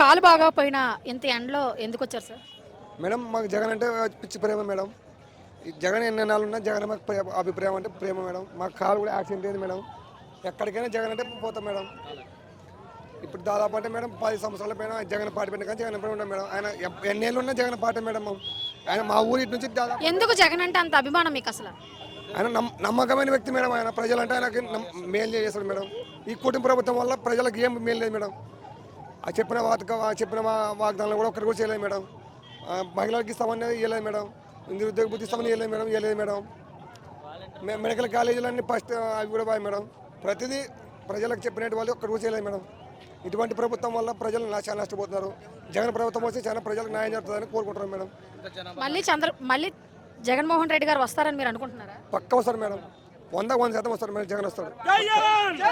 కాలు బాగోపోయినా ఇంత ఎండలో ఎందుకు వచ్చారు సార్? మేడం మాకు జగన్ అంటే పిచ్చి ప్రేమ మేడం. ఈ జగన్ ఎన్ని నెలలు ఉన్నా జగన్ మాకు అభిప్రాయం అంటే ప్రేమ మేడం. మాకు కాలు కూడా యాక్సిడెంట్ అయింది మేడం. ఎక్కడికైనా జగన్ అంటే పోతాం మేడం. ఇప్పుడు దాదాపు అంటే మేడం 10 సంవత్సరాల పైన జగన్ పార్టీ పెట్టిన కానీ జగన్ పైన ఉన్నాం మేడం. ఆయన ఎన్నేళ్ళు ఉన్నా జగన్ పార్టీ మేడం. ఆయన మా ఊరి ఇటు నుంచి దాదాపు ఎందుకు జగన్ అంటే అంత అభిమానం మీకు అసలు? ఆయన నమ్మకమైన వ్యక్తి మేడం. ఆయన ప్రజలంటే ఆయనకి మేలు చేస్తాడు మేడం. ఈ కుటుంబ ప్రభుత్వం వల్ల ప్రజలకు ఏం మేలు లేదు మేడం. ఆ చెప్పిన వాగ్దానాలు కూడా ఒక్కటి కూడా చేయలేదు మేడం. మహిళలకు ఇస్తామని ఇవ్వలేదు మేడం. నిరుద్యోగ బుద్ధి ఇస్తామని ఇవ్వలేదు మేడం. ఇవ్వలేదు మేడం. మెడికల్ కాలేజీలన్నీ ఫస్ట్ అవి కూడా బాయ్ మేడం. ప్రతిదీ ప్రజలకు చెప్పినట్టు వాళ్ళు ఒక్కటి కూడా చేయలేదు మేడం. ఇటువంటి ప్రభుత్వం వల్ల ప్రజలు చాలా నష్టపోతున్నారు. జగన్ ప్రభుత్వం వస్తే చాలా ప్రజలకు న్యాయం జరుగుతుందని కోరుకుంటున్నారు మేడం. మళ్ళీ జగన్మోహన్ రెడ్డి గారు వస్తారని మీరు అనుకుంటున్నారా? పక్క వస్తారు మేడం. 100% వస్తారు మేడం. జగన్ వస్తాడు.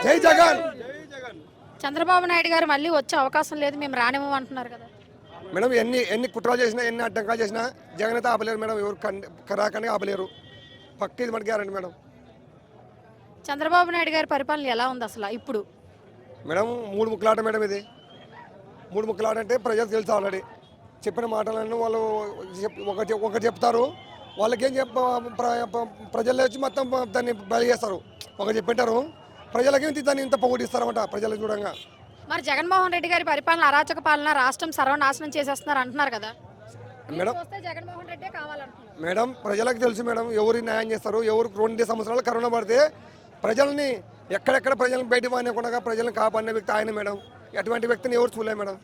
జై జగన్. చంద్రబాబు నాయుడు గారు మళ్ళీ వచ్చే అవకాశం లేదు, మేము రానివ్వమంటున్నారు కదా మేడం. ఎన్ని కుట్రలు చేసినా ఎన్ని అడ్డంకాలు చేసినా జగన్ అయితే ఆపలేరు మేడం. ఎవరు కరాకనే ఆపలేరు. పక్క ఇది మనకి గ్యారంటీ మేడం. చంద్రబాబు నాయుడు గారి పరిపాలన ఎలా ఉంది అసలు ఇప్పుడు? మేడం 3 ముక్కలాట మేడం. ఇది 3 ముక్కలాట అంటే ప్రజలు తెలుసు ఆల్రెడీ. చెప్పిన మాటలను వాళ్ళు ఒకటి చెప్తారు. వాళ్ళకేం ప్రజలు వచ్చి మొత్తం దాన్ని బలి చేస్తారు. ఒకటి చెప్పింటారు, ప్రజలకి దాన్ని ఇంత పొగుడిస్తారన్నమాట ప్రజలు చూడంగా. మరి జగన్మోహన్ రెడ్డి గారి పరిపాలన అరాచక పాలన, రాష్ట్రం సర్వనాశనం చేసేస్తున్నారు అంటున్నారు కదా మేడం. జగన్మోహన్ రెడ్డి కావాలంటున్నారు మేడం ప్రజలకు తెలుసు మేడం ఎవరు న్యాయం చేస్తారు. ఎవరు 2 సంవత్సరాలు కరోనా పడితే ప్రజల్ని ఎక్కడెక్కడ ప్రజలను బయట మానేకుండా ప్రజలను కాపాడిన వ్యక్తి ఆయన మేడం. అటువంటి వ్యక్తిని ఎవరు చూడలేదు మేడం.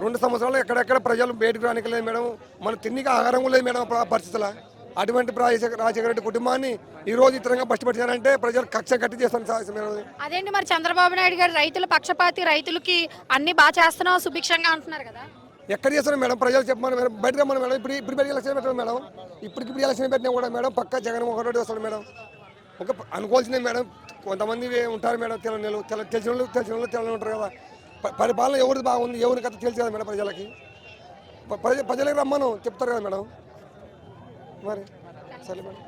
2 సంవత్సరాలు ఎక్కడెక్కడ ప్రజలు బయటకు రానికలేదు మేడం. మన తిన్నికి ఆహారం కూడా లేదు మేడం ఆ పరిస్థితుల. అటువంటి రాజశేఖర రెడ్డి కుటుంబాన్ని ఈ రోజు ఇతరంగా బయటపెట్టారంటే ప్రజలు కక్ష కట్టి చేస్తాను. అదేంటి మరి చంద్రబాబు నాయుడు గారు రైతుల పక్షపాతి, రైతులకి అన్ని బాగా చేస్తున్నావు సుభిక్షంగా అంటున్నారు కదా. ఎక్కడ చేస్తారు మేడం? ప్రజలు చెప్పమని మేడం. బయట రమ్మని మేడం. ఇప్పుడు ఎలక్షన్ పెట్టారు మేడం. ఇప్పుడు ఎలక్షన్ పెట్టినా కూడా మేడం పక్క జగన్మోహన్ రెడ్డి వస్తాడు మేడం. ఒక అనుకోవాల్సిందే మేడం. కొంతమంది ఉంటారు మేడం తెలిసిన వాళ్ళు తెలని ఉంటారు కదా. పరిపాలన ఎవరిది బాగుంది ఎవరికి కథ తెలుసు కదా మేడం. ప్రజలకు రమ్మను చెప్తారు కదా మేడం. మరి సరే మేడం.